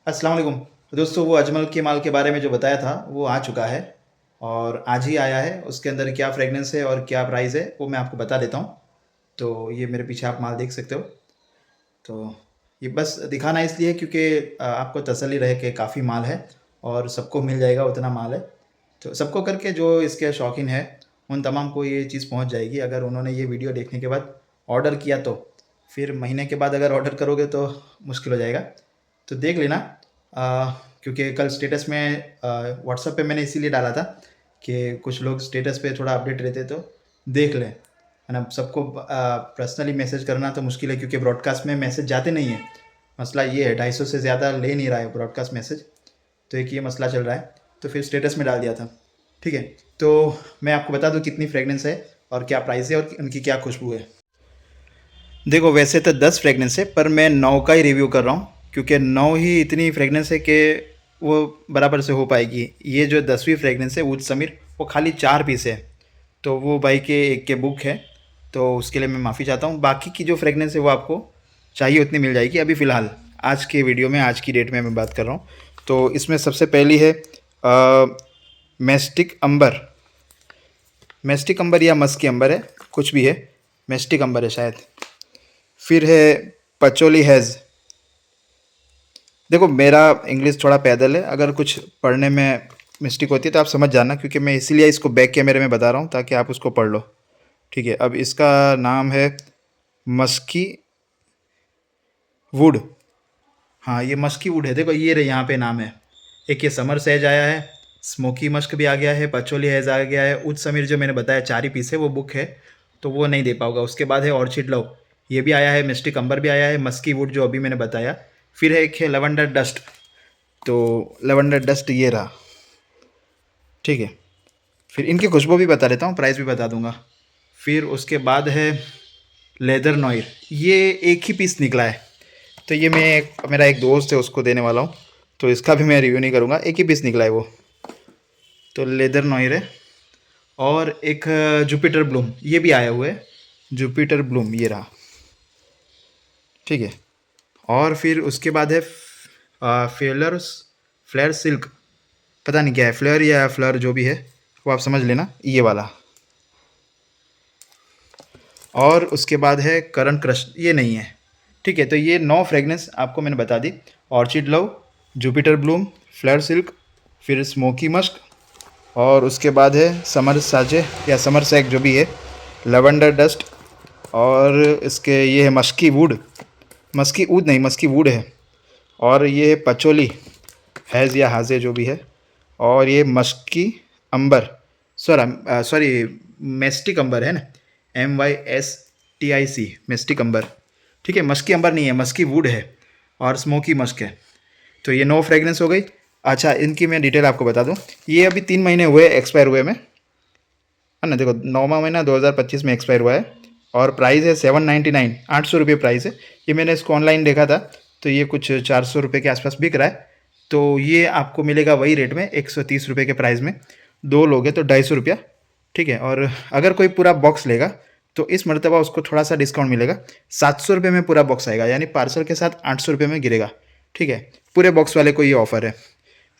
अस्सलाम वालेकुम दोस्तों। वो अजमल के माल के बारे में जो बताया था वो आ चुका है और आज ही आया है। उसके अंदर क्या फ्रेगनेंस है और क्या प्राइस है वो मैं आपको बता देता हूँ। तो ये मेरे पीछे आप माल देख सकते हो। तो ये बस दिखाना इसलिए क्योंकि आपको तसल्ली रहे कि काफ़ी माल है और सबको मिल जाएगा उतना माल है। तो सबको करके जो इसके शौकीन है उन तमाम को ये चीज़ पहुँच जाएगी अगर उन्होंने ये वीडियो देखने के बाद ऑर्डर किया। तो फिर महीने के बाद अगर ऑर्डर करोगे तो मुश्किल हो जाएगा। तो देख लेना। क्योंकि कल स्टेटस में व्हाट्सएप पे मैंने इसीलिए डाला था कि कुछ लोग स्टेटस पे थोड़ा अपडेट रहते तो देख लें, है ना। सबको पर्सनली मैसेज करना तो मुश्किल है क्योंकि ब्रॉडकास्ट में मैसेज जाते नहीं है। मसला ये है 250 से ज़्यादा ले नहीं रहा है ब्रॉडकास्ट मैसेज। तो एक ये मसला चल रहा है, तो फिर स्टेटस में डाल दिया था। ठीक है, तो मैं आपको बता दूं कितनी फ्रेगनेंस है और क्या प्राइस है और उनकी क्या खुशबू है। देखो वैसे तो 10 फ्रेगनेंस है पर मैं 9 का ही रिव्यू कर रहा हूँ क्योंकि 9 ही इतनी फ्रेगनेंस है कि वो बराबर से हो पाएगी। ये जो 10वीं फ्रेगनेंस है उज समीर वो खाली 4 पीस है। तो वो भाई के एक के बुक है, तो उसके लिए मैं माफ़ी चाहता हूँ। बाकी की जो फ्रेगनेंस है वो आपको चाहिए उतनी मिल जाएगी। अभी फ़िलहाल आज के वीडियो में आज की डेट में मैं बात कर रहा हूँ। तो इसमें सबसे पहली है मेस्टिक अंबर। मेस्टिक अंबर या मस्की अंबर है, कुछ भी है, मेस्टिक अंबर है शायद। फिर है पचोली हैज़। देखो मेरा इंग्लिश थोड़ा पैदल है, अगर कुछ पढ़ने में मिस्टेक होती है तो आप समझ जाना क्योंकि मैं इसीलिए इसको बैक कैमरे में बता रहा हूँ ताकि आप उसको पढ़ लो। ठीक है, अब इसका नाम है मस्की वुड। हाँ ये मस्की वुड है। देखो ये रहे यहाँ पे नाम है। एक ये समर सेज आया है, स्मोकी मस्क भी आ गया है, पचोली हैज़ आ गया है, उज समीर जो मैंने बताया 4 ही पीस है वो बुक है तो वो नहीं दे पाऊंगा। उसके बाद है ऑर्चिड लव, ये भी आया है, मिस्टिक अंबर भी आया है, मस्की वुड जो अभी मैंने बताया। फिर है एक है लेवेंडर डस्ट। तो लेवेंडर डस्ट ये रहा। ठीक है, फिर इनकी खुशबू भी बता देता हूँ, प्राइस भी बता दूंगा। फिर उसके बाद है लेदर नॉयर, ये एक ही पीस निकला है तो ये मेरा एक दोस्त है उसको देने वाला हूँ, तो इसका भी मैं रिव्यू नहीं करूँगा, एक ही पीस निकला है वो। तो लेदर नॉयर है। और एक जुपिटर ब्लूम ये भी आया हुआ है, जुपिटर ब्लूम ये रहा। ठीक है, और फिर उसके बाद है फेलर्स फ्लेयर सिल्क, पता नहीं क्या है, फ्लेयर या फ्लर जो भी है वो आप समझ लेना, ये वाला। और उसके बाद है करंट क्रश, ये नहीं है। ठीक है, तो ये 9 फ्रेगनेंस आपको मैंने बता दी। Orchid love, Jupiter bloom, flair silk, फिर स्मोकी मस्क, और उसके बाद है समर साजे या समर सैक जो भी है, लेवेंडर डस्ट, और इसके ये है मस्की वुड, मस्की ऊद नहीं मस्की वुड है, और ये है पचोली हैज़ या हाजे जो भी है, और ये मस्की अंबर, सॉरी मेस्टिक अंबर है ना, MYSTIC मेस्टिक अंबर। ठीक है, मस्की अंबर नहीं है, मस्की वुड है और स्मोकी मस्क है। तो ये 9 फ्रेगनेंस हो गई। अच्छा इनकी मैं डिटेल आपको बता दूं, ये अभी 3 महीने हुए एक्सपायर हुए में, है ना। देखो 9वां महीना 2025 में एक्सपायर हुआ है और प्राइस है 799, 800 रुपये प्राइस है। ये मैंने इसको ऑनलाइन देखा था तो ये कुछ 400 रुपये के आसपास बिक रहा है। तो ये आपको मिलेगा वही रेट में 130 रुपये के प्राइस में। 2 लोगे तो 250 रुपया। ठीक है, और अगर कोई पूरा बॉक्स लेगा तो इस मरतबा उसको थोड़ा सा डिस्काउंट मिलेगा। 700 रुपये में पूरा बॉक्स आएगा, यानी पार्सल के साथ 800 रुपये में गिरेगा। ठीक है, पूरे बॉक्स वाले को ये ऑफ़र है।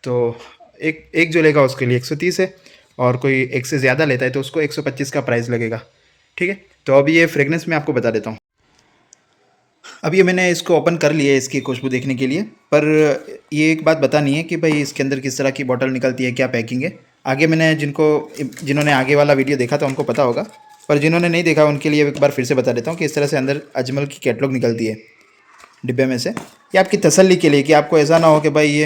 तो एक एक जो लेगा उसके लिए 130 है, और कोई एक से ज़्यादा लेता है तो उसको 125 का प्राइस लगेगा। ठीक है, तो अभी ये फ्रेगनेंस मैं आपको बता देता हूँ। अब ये मैंने इसको ओपन कर लिया है इसकी खुशबू देखने के लिए, पर ये एक बात बतानी है कि भाई इसके अंदर किस तरह की बॉटल निकलती है, क्या पैकिंग है। आगे मैंने जिन्होंने आगे वाला वीडियो देखा था उनको पता होगा, पर जिन्होंने नहीं देखा उनके लिए एक बार फिर से बता देता हूँ कि इस तरह से अंदर अजमल की कैटलॉग निकलती है डिब्बे में से। ये आपकी तसल्ली के लिए कि आपको ऐसा ना हो कि भाई ये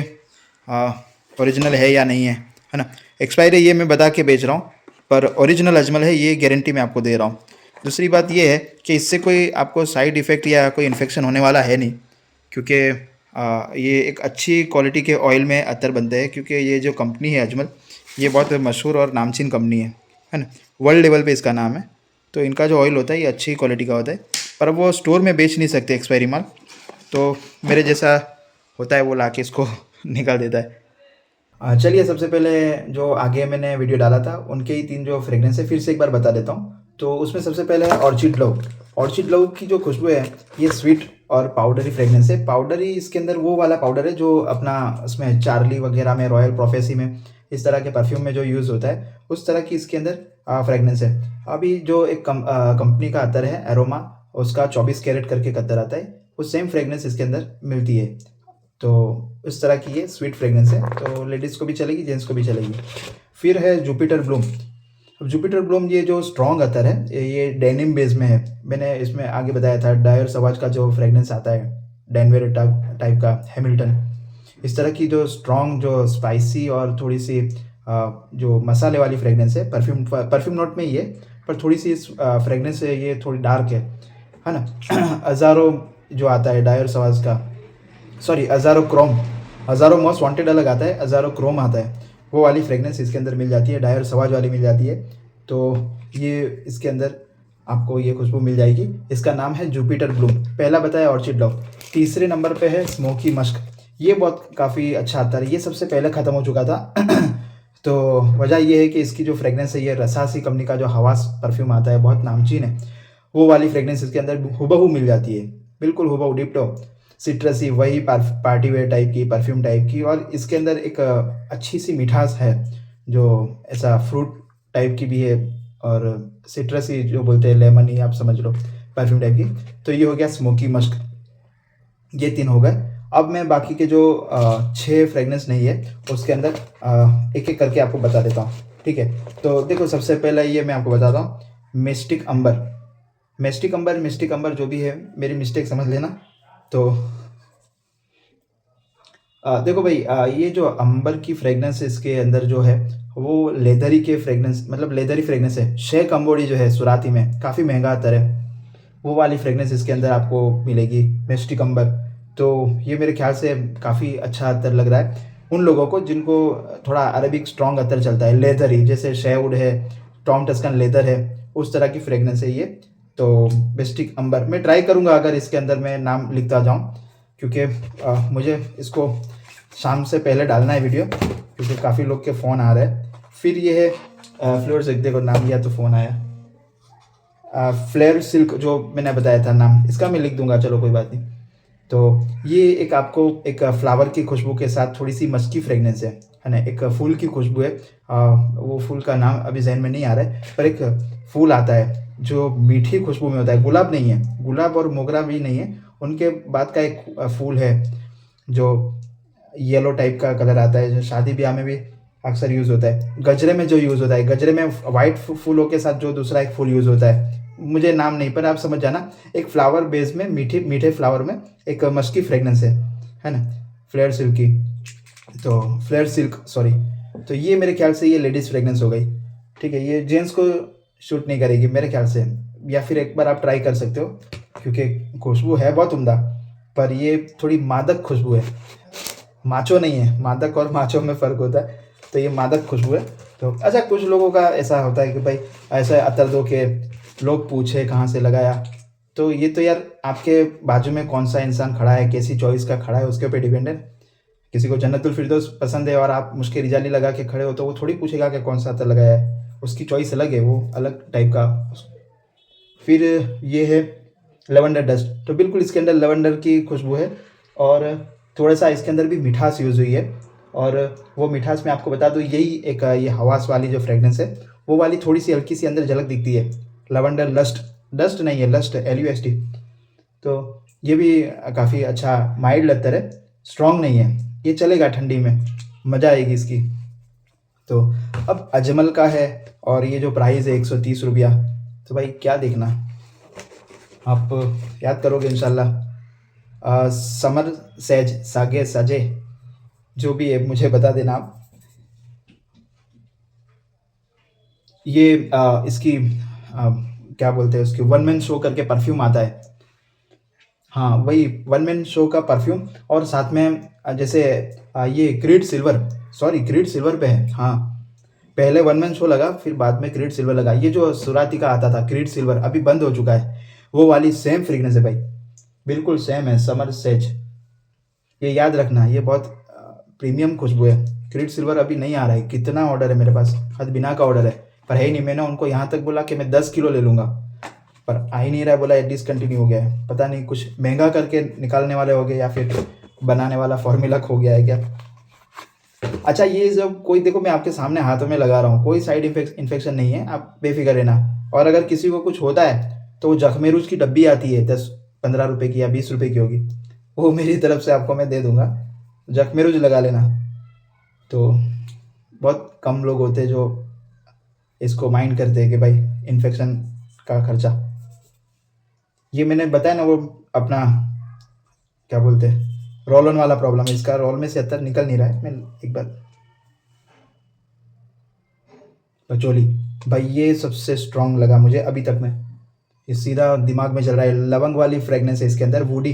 ओरिजिनल है या नहीं है ना। एक्सपायरी ये मैं बता के बेच रहा हूँ, पर ओरिजिनल अजमल है ये गारंटी मैं आपको दे रहा हूँ। दूसरी बात ये है कि इससे कोई आपको साइड इफ़ेक्ट या कोई इन्फेक्शन होने वाला है नहीं, क्योंकि ये एक अच्छी क्वालिटी के ऑयल में अतर बनते हैं। क्योंकि ये जो कंपनी है अजमल, ये बहुत मशहूर और नामचीन कंपनी है ना, वर्ल्ड लेवल पे इसका नाम है। तो इनका जो ऑयल होता है ये अच्छी क्वालिटी का होता है, पर वो स्टोर में बेच नहीं सकते एक्सपायरी माल। तो मेरे जैसा होता है वो लाके इसको निकाल देता है। चलिए सबसे पहले जो आगे मैंने वीडियो डाला था उनके ही 3 जो फ्रेगनेंस है फिर से एक बार बता देता हूँ। तो उसमें सबसे पहले है ऑर्चिड लव। ऑर्चिड लव की जो खुशबू है ये स्वीट और पाउडरी फ्रेगनेंस है। पाउडरी इसके अंदर वो वाला पाउडर है जो अपना उसमें चार्ली वगैरह में, रॉयल प्रोफेसी में, इस तरह के परफ्यूम में जो यूज़ होता है, उस तरह की इसके अंदर फ्रेगनेंस है। अभी जो एक कंपनी का अत्तर है एरोमा, उसका 24 कैरेट करके एक अत्तर आता है, वो सेम फ्रेगनेंस इसके अंदर मिलती है। तो इस तरह की ये स्वीट फ्रेगनेंस है, तो लेडीज़ को भी चलेगी, जेंट्स को भी चलेगी। फिर है जुपिटर ब्लूम। अब जुपिटर ब्लूम ये जो स्ट्रॉन्ग अत्तर है, ये डेनिम बेस में है। मैंने इसमें आगे बताया था डायर सवाज का जो फ्रेगनेंस आता है, डैनवेरे टाइप का, हैमिल्टन, इस तरह की जो स्ट्रॉन्ग, जो स्पाइसी और थोड़ी सी जो मसाले वाली फ्रेगनेंस है, परफ्यूम नोट में ही है, पर थोड़ी सी फ्रेगनेंस है ये थोड़ी डार्क है ना। अजारो जो आता है डायर सवाज का, सॉरी अजारो क्रोम, अजारो मोस्ट वांटेड अलग आता है, अजारो क्रोम आता है, वो वाली फ्रेगनेंस इसके अंदर मिल जाती है, डायर सवाज वाली मिल जाती है। तो ये इसके अंदर आपको ये खुशबू मिल जाएगी। इसका नाम है जुपिटर ब्लूम। पहला बताया ऑर्चिड लव। तीसरे नंबर पे है स्मोकी मस्क। ये बहुत काफ़ी अच्छा आता है, ये सबसे पहले ख़त्म हो चुका था। तो वजह ये है कि इसकी जो फ्रेगनेंस है, ये रसासी कंपनी का जो हवास परफ्यूम आता है, बहुत नामचीन है, वो वाली फ्रेगनेंस इसके अंदर हुबहू मिल जाती है, बिल्कुल हुबहू डिप्टो सिट्रसी, वही पार्टी वेयर टाइप की, परफ्यूम टाइप की। और इसके अंदर एक अच्छी सी मिठास है, जो ऐसा फ्रूट टाइप की भी है, और सिट्रसी जो बोलते हैं, लेमन ही आप समझ लो, परफ्यूम टाइप की। तो ये हो गया स्मोकी मस्क, ये 3 हो गए। अब मैं बाकी के जो 6 फ्रेगनेंस नहीं है, उसके अंदर एक एक करके आपको बता देता हूँ, ठीक है। तो देखो, सबसे पहले ये मैं आपको बताता हूँ, मिस्टिक अंबर। मिस्टिक अंबर जो भी है, मेरी मिस्टेक समझ लेना। तो देखो भाई, ये जो अंबर की फ्रेगनेंस इसके अंदर जो है, वो लेदरी के फ्रेगनेंस, मतलब लेदरी फ्रेगनेंस है। शे कंबोडी जो है सुराती में, काफ़ी महंगा अत्तर है, वो वाली फ्रेगनेंस इसके अंदर आपको मिलेगी, मिस्टिक अंबर। तो ये मेरे ख्याल से काफ़ी अच्छा अत्तर लग रहा है उन लोगों को जिनको थोड़ा अरेबिक स्ट्रॉन्ग अत्तर चलता है, लेदरी, जैसे शेवुड है, टॉम टस्कन लेदर है, उस तरह की फ्रेगनेंस है ये। तो मिस्टिक अंबर मैं ट्राई करूँगा अगर इसके अंदर मैं नाम लिखता जाऊँ, क्योंकि मुझे इसको शाम से पहले डालना है वीडियो, क्योंकि काफ़ी लोग के फ़ोन आ रहे हैं। फिर ये है फ्लोर, एक देखो नाम लिया तो फ़ोन आया, फ्लेयर सिल्क, जो मैंने बताया था नाम, इसका मैं लिख दूंगा, चलो कोई बात नहीं। तो ये एक आपको एक फ्लावर की खुशबू के साथ थोड़ी सी मस्की फ्रेगनेंस है ना, एक फूल की खुशबू है। वो फूल का नाम अभी जहन में नहीं आ रहा है, पर एक फूल आता है जो मीठी खुशबू में होता है, गुलाब नहीं है, गुलाब और मोगरा भी नहीं है, उनके बाद का एक फूल है जो येलो टाइप का कलर आता है, जो शादी ब्याह में भी अक्सर यूज़ होता है। गजरे में जो यूज़ होता है, गजरे में वाइट फूलों के साथ जो दूसरा एक फूल यूज़ होता है, मुझे नाम नहीं, पर आप समझ जाना, एक फ्लावर बेस में, मीठे मीठे फ्लावर में एक मस्की फ्रेगनेंस है ना, फ्लेयर सिल्क की। तो फ्लेयर सिल्क, सॉरी। तो ये मेरे ख्याल से ये लेडीज़ फ्रेगनेंस हो गई, ठीक है। ये जेंट्स को शूट नहीं करेगी मेरे ख्याल से, या फिर एक बार आप ट्राई कर सकते हो, क्योंकि खुशबू है बहुत उम्दा, पर ये थोड़ी मादक खुशबू है, माचो नहीं है। मादक और माचो में फ़र्क होता है, तो ये मादक खुशबू है। तो अच्छा, कुछ लोगों का ऐसा होता है कि भाई ऐसा अतर दो कि लोग पूछे कहाँ से लगाया, तो ये तो यार आपके बाजू में कौन सा इंसान खड़ा है, कैसी चॉइस का खड़ा है, उसके ऊपर डिपेंड है। किसी को जन्नतुल फिरदौस पसंद है और आप मुश्किल रिजाली लगा के खड़े हो, तो वो थोड़ी पूछेगा कि कौन सा अतर लगाया है, उसकी चॉइस अलग है, वो अलग टाइप का। फिर ये है लेवेंडर डस्ट। तो बिल्कुल इसके अंदर लेवेंडर की खुशबू है, और थोड़ा सा इसके अंदर भी मिठास यूज़ हुई है। और वो मिठास मैं आपको बता दूँ, यही एक ये हवास वाली जो फ्रेगनेंस है, वो वाली थोड़ी सी हल्की सी अंदर झलक दिखती है। लेवेंडर लस्ट, डस्ट नहीं है, लस्ट, LUST। तो ये भी काफ़ी अच्छा माइल्ड अत्तर है, स्ट्रॉन्ग नहीं है, ये चलेगा ठंडी में, मज़ा आएगी इसकी। तो अब अजमल का है, और ये जो प्राइस है 130 रुपया। तो भाई क्या देखना, आप याद करोगे इंशाल्लाह। समर सेज, सागे सजे, जो भी है मुझे बता देना आप। ये इसकी क्या बोलते हैं, उसकी वन मैन शो करके परफ्यूम आता है। हाँ, वही वन मैन शो का परफ्यूम, और साथ में जैसे ये creed silver, sorry creed silver पे है, हाँ। पहले वन मैन शो लगा, फिर बाद में क्रीड सिल्वर लगा। ये जो सुराती का आता था क्रीड सिल्वर, अभी बंद हो चुका है, वो वाली सेम फ्रेगनेंस है भाई, बिल्कुल सेम है, समर सेज। ये याद रखना, ये बहुत प्रीमियम खुशबू है। क्रीड सिल्वर अभी नहीं आ रहा है, कितना ऑर्डर है मेरे पास, हद बिना का ऑर्डर है, पर है ही नहीं। मैंने उनको यहाँ तक बोला कि मैं 10 किलो ले लूँगा, पर आ ही नहीं रहा है, बोला डिसकंटिन्यू हो गया है। पता नहीं कुछ महंगा करके निकालने वाले हो गए या फिर बनाने वाला फॉर्मूला खो गया है क्या। अच्छा, ये जब कोई, देखो मैं आपके सामने हाथों में लगा रहा हूँ, कोई साइड इन्फेक्शन नहीं है, आप बेफिक्र रहना। और अगर किसी को कुछ होता है तो वो जख्मेरूज की डब्बी आती है 10-15 रुपए की या 20 रुपए की होगी, वो मेरी तरफ से आपको मैं दे दूंगा, जख्मेरूज लगा लेना। तो बहुत कम लोग होते हैं जो इसको माइंड करते हैं कि भाई इन्फेक्शन का खर्चा। ये मैंने बताया ना, वो अपना क्या बोलते हैं, रोल ऑन वाला प्रॉब्लम है, इसका रोल में से अत्तर निकल नहीं रहा है। मैं एक बार पचोली, भाई ये सबसे स्ट्रांग लगा मुझे अभी तक में, ये सीधा दिमाग में चल रहा है। लवंग वाली फ्रेगनेंस है इसके अंदर, वुडी,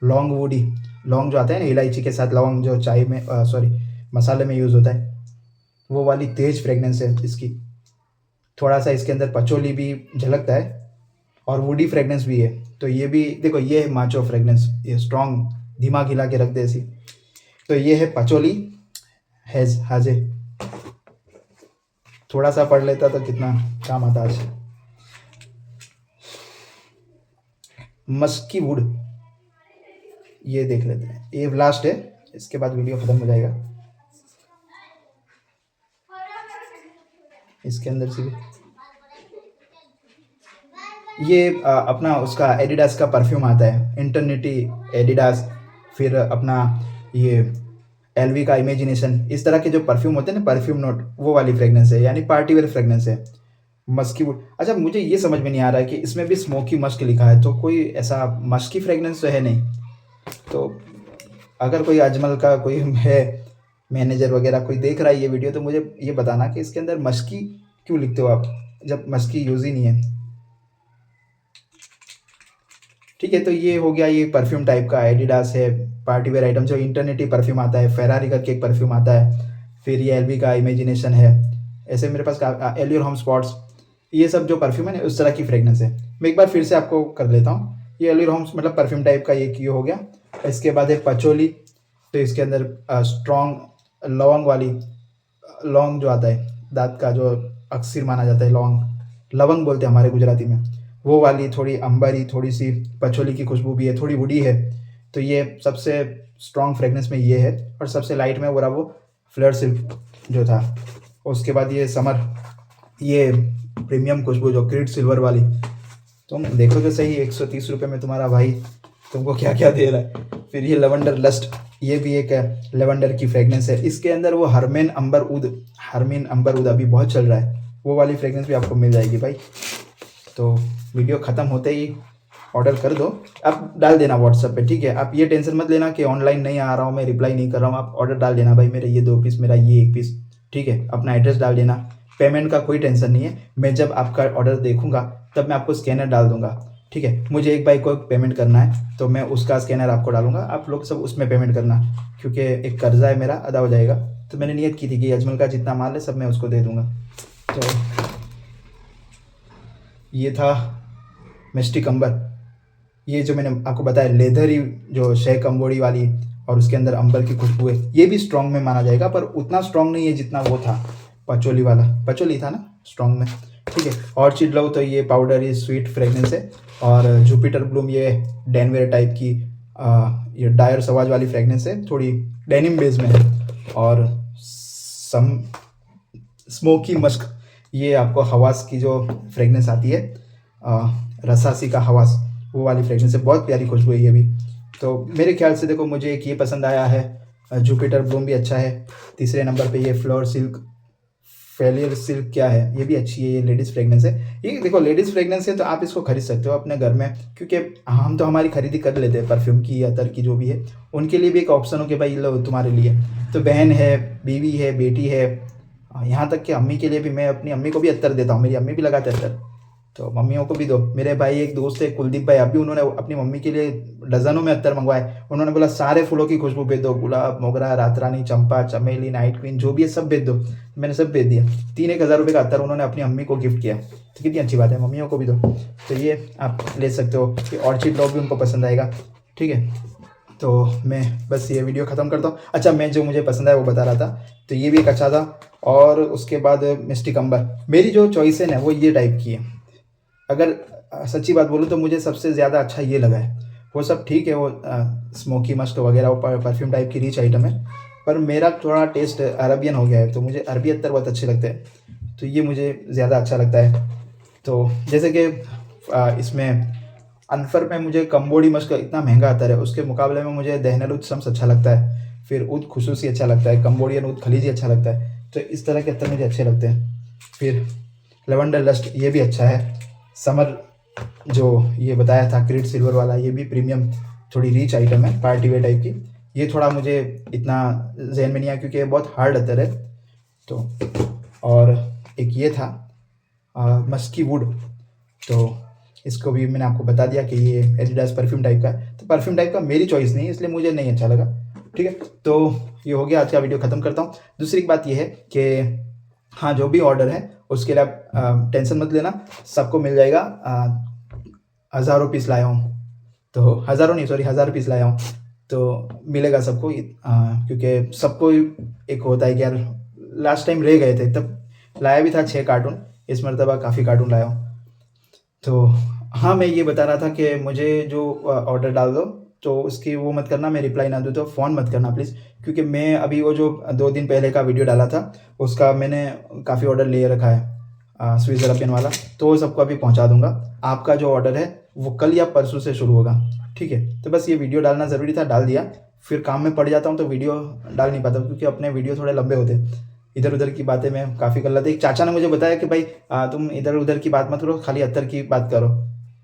लौंग वुडी, लौंग जो आता है ना इलायची के साथ, लवंग जो चाय में सॉरी मसाले में यूज़ होता है, वो वाली तेज फ्रेगनेंस है इसकी। थोड़ा सा इसके अंदर पचोली भी झलकता है और वुडी फ्रेगनेंस भी है। तो ये भी देखो, ये है माचो फ्रेगनेंस, ये स्ट्रांग, दिमाग हिला के रख दे ऐसी। तो ये है पचोली हैज हाजे, थोड़ा सा पढ़ लेता तो कितना काम आता आज। मस्की वुड, ये देख लेते हैं, ये लास्ट है, इसके बाद वीडियो खत्म हो जाएगा। इसके अंदर से भी ये अपना उसका एडिडास का परफ्यूम आता है, इंटरनिटी एडिडास, फिर अपना ये एलवी का इमेजिनेशन, इस तरह के जो परफ्यूम होते हैं ना, परफ्यूम नोट, वो वाली फ्रेगनेंस है, यानी पार्टी वेयर फ्रेगनेंस है मस्की वुड। अच्छा, मुझे ये समझ में नहीं आ रहा है कि इसमें भी स्मोकी मस्क लिखा है, तो कोई ऐसा मस्की फ्रेगनेंस तो है नहीं। तो अगर कोई अजमल का कोई है मैनेजर वगैरह कोई देख रहा है ये वीडियो, तो मुझे ये बताना कि इसके अंदर मस्की क्यों लिखते हो आप, जब मस्की यूज़ ही नहीं है। ठीक है, तो ये हो गया, ये परफ्यूम टाइप का एडिडास है, पार्टी वेयर आइटम। जो इंटरनेटी परफ्यूम आता है, फेरारी करके एक परफ्यूम आता है, फिर ये एलवी का इमेजिनेशन है, ऐसे मेरे पास एलियर होम स्पॉट्स, ये सब जो परफ्यूम है ना उस तरह की फ्रेगनेंस है। मैं एक बार फिर से आपको कर लेता हूँ, ये एलियर होम्स मतलब परफ्यूम टाइप का ये हो गया। इसके बाद है पचोली, तो इसके अंदर स्ट्रॉन्ग लौंग वाली, लौंग जो आता है दांत का जो अक्सर माना जाता है, लौंग, लवंग बोलते हैं हमारे गुजराती में, वो वाली, थोड़ी अंबरी, थोड़ी सी पचोली की खुशबू भी है, थोड़ी वुडी है। तो ये सबसे स्ट्रॉन्ग फ्रेगनेंस में ये है, और सबसे लाइट में वो रहा वो फ्लेयर सिल्क जो था। उसके बाद ये समर, ये प्रीमियम खुशबू जो क्रीड सिल्वर वाली, तुम देखो तो सही 130 रुपये में तुम्हारा भाई तुमको क्या क्या दे रहा है। फिर ये लेवेंडर लस्ट, ये भी एक लेवेंडर की फ्रेगनेंस है, इसके अंदर वो हरमीन अंबर उद अभी बहुत चल रहा है, वो वाली फ्रेगनेंस भी आपको मिल जाएगी भाई। तो वीडियो ख़त्म होते ही ऑर्डर कर दो, आप डाल देना व्हाट्सएप पे, ठीक है। आप ये टेंशन मत लेना कि ऑनलाइन नहीं आ रहा हूँ मैं, रिप्लाई नहीं कर रहा हूँ, आप ऑर्डर डाल देना भाई, मेरे ये 2 पीस, मेरा ये 1 पीस, ठीक है। अपना एड्रेस डाल देना, पेमेंट का कोई टेंशन नहीं है, मैं जब आपका ऑर्डर देखूंगा तब मैं आपको स्कैनर डाल दूंगा, ठीक है। मुझे एक भाई को पेमेंट करना है तो मैं उसका स्कैनर आपको डालूंगा, आप लोग सब उसमें पेमेंट करना, क्योंकि एक कर्जा है मेरा, अदा हो जाएगा। तो मैंने नियत की थी कि अजमल का जितना माल है सब मैं उसको दे दूंगा। तो ये था मिस्टी कंबर, ये जो मैंने आपको बताया लेदर ही जो शेख कंबोड़ी वाली, और उसके अंदर अंबर की खुशबू है, ये भी स्ट्रॉन्ग में माना जाएगा, पर उतना स्ट्रॉन्ग नहीं है जितना वो था पचोली वाला, पचोली था ना स्ट्रॉन्ग में, ठीक है। ऑर्चिड लव, तो ये पाउडर, ये स्वीट फ्रेगनेंस है। और जुपिटर ब्लूम, ये डेनवेयर टाइप की ये डायर सवाज वाली फ्रेगनेंस है, थोड़ी डेनिम बेस में है। और सम स्मोकी मस्क, ये आपको हवास की जो फ्रेगनेंस आती है, रसासी का हवास, वो वाली फ्रेगनेंस है, बहुत प्यारी खुशबू है ये भी। तो मेरे ख्याल से देखो, मुझे एक ये पसंद आया है, जुपिटर ब्लूम भी अच्छा है। तीसरे नंबर पे ये फ्लोर सिल्क, फेलियर सिल्क क्या है, ये भी अच्छी है, ये लेडीज़ फ्रेगनेंस है। ये देखो लेडीज़ फ्रेगनेंस है तो आप इसको खरीद सकते हो अपने घर में, क्योंकि हम तो हमारी खरीदी कर लेते हैं परफ्यूम की, अतर की, जो भी है, उनके लिए भी एक ऑप्शन हो कि भाई लो तुम्हारे लिए। तो बहन है, बीवी है, बेटी है, यहाँ तक कि अम्मी के लिए भी, मैं अपनी अम्मी को भी अत्तर देता हूँ, मेरी अम्मी भी लगाते अत्तर, तो मम्मियों को भी दो। मेरे भाई एक दोस्त है कुलदीप भाई, अभी उन्होंने अपनी मम्मी के लिए डजनों में अत्तर मंगवाए। उन्होंने बोला सारे फूलों की खुशबू भेज दो, गुलाब, मोगरा, रातरानी, चंपा, चमेली, नाइट क्वीन, जो भी है सब भेज दो। मैंने सब भेज दिया। 3-1 हज़ार रुपये का अत्तर उन्होंने अपनी अम्मी को गिफ्ट किया, तो कितनी अच्छी बात है, मम्मियों को भी दो। तो ये आप ले सकते हो, कि ऑर्चिड लव भी उनको पसंद आएगा, ठीक है। तो मैं बस ये वीडियो ख़त्म करता हूँ। अच्छा, मैं जो मुझे पसंद आया वो बता रहा था, तो ये भी एक अच्छा था। और उसके बाद मिस्टी कंबर, मेरी जो चॉइस है ना वो ये टाइप की है, अगर सच्ची बात बोलूँ तो मुझे सबसे ज़्यादा अच्छा ये लगा है। वो सब ठीक है, वो स्मोकी मस्क वगैरह वो परफ्यूम टाइप की रिच आइटम है, पर मेरा थोड़ा टेस्ट अरबियन हो गया है, तो मुझे अरबी अत्तर बहुत अच्छे लगते हैं, तो ये मुझे ज़्यादा अच्छा लगता है। तो जैसे कि इसमें अनफर में मुझे कंबोडी मस्क इतना महंगा अत्तर है, उसके मुकाबले में मुझे दहनल शम्स अच्छा लगता है, फिर उद खुसूसी अच्छा लगता है, कंबोडियन उद खलीजी अच्छा लगता है, तो इस तरह के अत्तर मुझे अच्छे लगते हैं। फिर लेवेंडर लस्ट ये भी अच्छा है। समर जो ये बताया था क्रीड सिल्वर वाला, ये भी प्रीमियम थोड़ी रिच आइटम है, पार्टी वेयर टाइप की। ये थोड़ा मुझे इतना जहन में नहीं आया क्योंकि ये बहुत हार्ड अत्तर है। तो और एक ये था मस्की वुड, तो इसको भी मैंने आपको बता दिया कि ये एडिडास परफ्यूम टाइप का है। तो परफ्यूम टाइप का मेरी चॉइस नहीं है, इसलिए मुझे नहीं अच्छा लगा। ठीक है, तो ये हो गया, आज का वीडियो ख़त्म करता हूँ। दूसरी बात ये है कि हाँ, जो भी ऑर्डर है उसके लिए आप टेंशन मत लेना, सबको मिल जाएगा। हज़ारों पीस लाया हूँ, तो हज़ारों नहीं, सॉरी 1000 पीस लाया हूँ, तो मिलेगा सबको। क्योंकि सबको एक होता है कि यार लास्ट टाइम रह गए थे, तब लाया भी था 6 कार्टून, इस मरतबा काफ़ी कार्टून लाया हूँ। तो हाँ, मैं ये बता रहा था कि मुझे जो ऑर्डर डाल दो, तो उसकी वो मत करना, मैं रिप्लाई ना दूँ तो फ़ोन मत करना प्लीज़, क्योंकि मैं अभी वो जो 2 दिन पहले का वीडियो डाला था, उसका मैंने काफ़ी ऑर्डर ले रखा है, स्विस यूरोपियन वाला, तो वो सबको अभी पहुंचा दूंगा। आपका जो ऑर्डर है वो कल या परसों से शुरू होगा। ठीक है, तो बस ये वीडियो डालना ज़रूरी था, डाल दिया। फिर काम में पड़ जाता हूँ तो वीडियो डाल नहीं पाता, क्योंकि अपने वीडियो थोड़े लंबे होते हैं, इधर उधर की बातें मैं काफ़ी कर लेता। एक चाचा ने मुझे बताया कि भाई तुम इधर उधर की बात मत करो, खाली अत्तर की बात करो।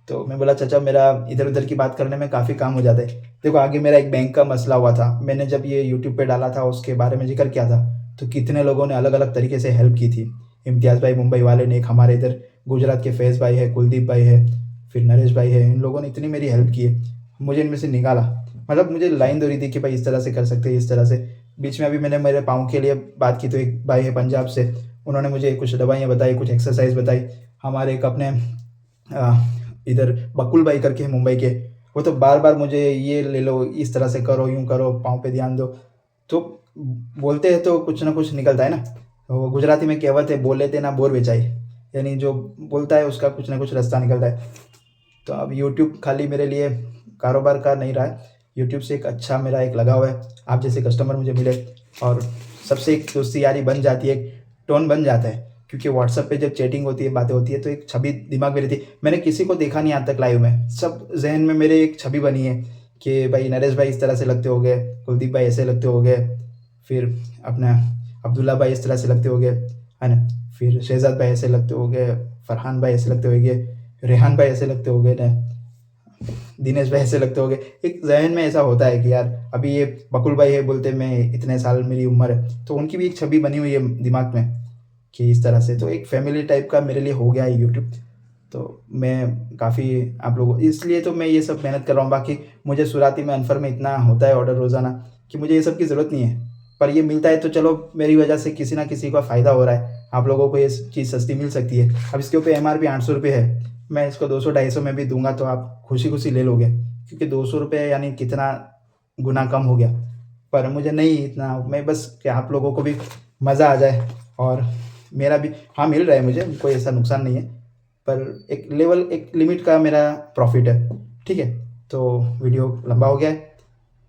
तो मैं बोला चाचा, मेरा इधर उधर की बात करने में काफ़ी काम हो जाता है। देखो, आगे मेरा एक बैंक का मसला हुआ था, मैंने जब ये यूट्यूब पे डाला था उसके बारे में जिक्र किया था, तो कितने लोगों ने अलग अलग तरीके से हेल्प की थी। इम्तियाज़ भाई मुंबई वाले ने, एक हमारे इधर गुजरात के फैज़ भाई है, कुलदीप भाई है, फिर नरेश भाई है, इन लोगों ने इतनी मेरी हेल्प की है, मुझे इनमें से निकाला। मतलब मुझे लाइन दो रही थी कि भाई इस तरह से कर सकते हैं, इस तरह से। बीच में अभी मैंने मेरे पाँव के लिए बात की, तो एक भाई है पंजाब से, उन्होंने मुझे कुछ दवाइयाँ बताई, कुछ एक्सरसाइज बताई। हमारे एक अपने इधर बकुल भाई करके हैं मुंबई के, वो तो बार बार मुझे ये ले लो, इस तरह से करो, यूँ करो, पाँव पे ध्यान दो। तो बोलते हैं तो कुछ ना कुछ निकलता है ना। वो गुजराती में कहावत है, बोले थे ना बोर बेचाई, यानी जो बोलता है उसका कुछ ना कुछ रास्ता निकलता है। तो अब यूट्यूब खाली मेरे लिए कारोबार का नहीं रहा है, यूट्यूब से एक अच्छा मेरा एक लगाव है। आप जैसे कस्टमर मुझे मिले और सबसे एक दोस्ती यारी बन जाती है, एक टोन बन जाता है, क्योंकि व्हाट्सएप पे जब चैटिंग होती है, बातें होती है, तो एक छवि दिमाग में रहती है। मैंने किसी को देखा नहीं आज तक लाइव में, सब जहन में मेरे एक छवि बनी है कि भाई नरेश भाई इस तरह से लगते हो गए, कुलदीप भाई ऐसे लगते हो गए, फिर अपना अब्दुल्ला भाई इस तरह से लगते हो गए, है ना, फिर शहजाद भाई ऐसे लगते हो गए, फरहान भाई ऐसे लगते हो गए, रेहान भाई ऐसे लगते हो गए ना, दिनेश भाई ऐसे लगते हो गए। एक जहन में ऐसा होता है कि यार अभी ये बकुल भाई है, बोलते मैं इतने साल मेरी उम्र है, तो उनकी भी एक छवि बनी हुई है दिमाग में कि इस तरह से। तो एक फैमिली टाइप का मेरे लिए हो गया है यूट्यूब। तो मैं काफ़ी आप लोगों, इसलिए तो मैं ये सब मेहनत कर रहा हूँ। बाकी मुझे सुराती में अनफर में इतना होता है ऑर्डर रोज़ाना कि मुझे ये सब की ज़रूरत नहीं है, पर ये मिलता है तो चलो मेरी वजह से किसी ना किसी का फ़ायदा हो रहा है, आप लोगों को ये चीज़ सस्ती मिल सकती है। अब इसके ऊपर MRP 800 रुपये है, मैं इसको 200-250 में भी दूंगा तो आप खुशी खुशी ले लोगे, क्योंकि 200 रुपये यानी कितना गुना कम हो गया। पर मुझे नहीं इतना, मैं बस कि आप लोगों को भी मज़ा आ जाए, और मेरा भी हाँ मिल रहा है मुझे, कोई ऐसा नुकसान नहीं है, पर एक लेवल एक लिमिट का मेरा प्रॉफिट है। ठीक है, तो वीडियो लंबा हो गया है,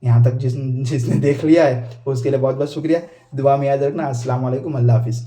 यहाँ तक जिसने देख लिया है उसके लिए बहुत बहुत शुक्रिया। दुआ में याद रखना। अस्सलाम वालेकुम, अल्लाह हाफिज़।